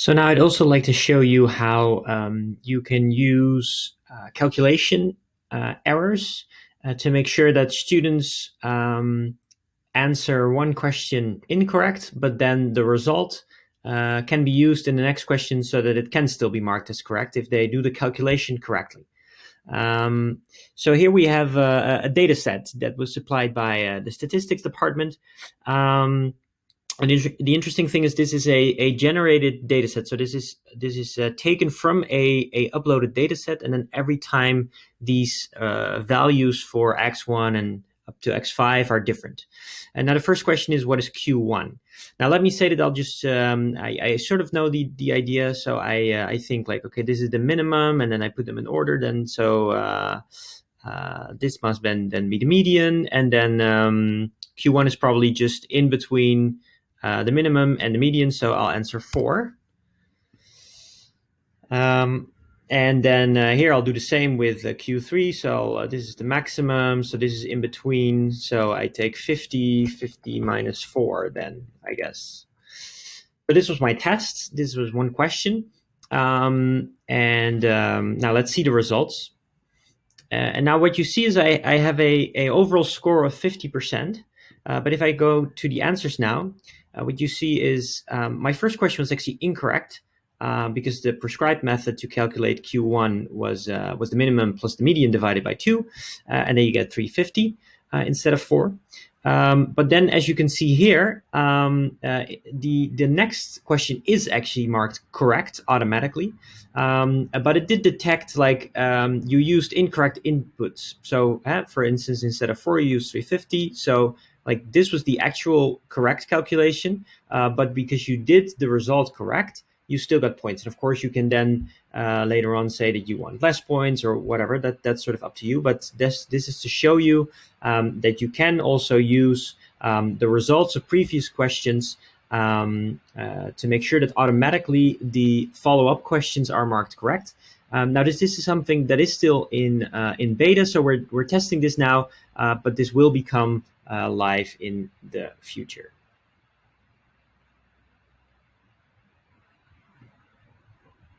So now I'd also like to show you how you can use calculation errors to make sure that students answer one question incorrect, but then the result can be used in the next question so that it can still be marked as correct if they do the calculation correctly. So here we have a data set that was supplied by the statistics department. And the interesting thing is this is a generated data set. So this is taken from a uploaded data set, and then every time these values for x1 and up to x5 are different. And now the first question is, what is q1? Now let me say that I'll just I sort of know the idea. So I think like, okay, this is the minimum, and then I put them in order. Then so this must then be the median, and then q1 is probably just in between the minimum and the median, so I'll answer 4. And then here I'll do the same with Q3. So this is the maximum. So this is in between. So I take 50 minus 4 then, I guess. So this was my test. This was one question. Now let's see the results. And now what you see is I have a overall score of 50%. But if I go to the answers now, what you see is my first question was actually incorrect because the prescribed method to calculate Q1 was the minimum plus the median divided by 2, and then you get 350 instead of 4. But then, as you can see here, the next question is actually marked correct automatically, but it did detect like you used incorrect inputs. So, for instance, instead of 4, you used 350. So, like this was the actual correct calculation, but because you did the result correct, you still got points. And of course, you can then later on say that you want less points or whatever. That's sort of up to you. But this is to show you that you can also use the results of previous questions to make sure that automatically the follow-up questions are marked correct. Now this is something that is still in beta, so we're testing this now, but this will become live in the future.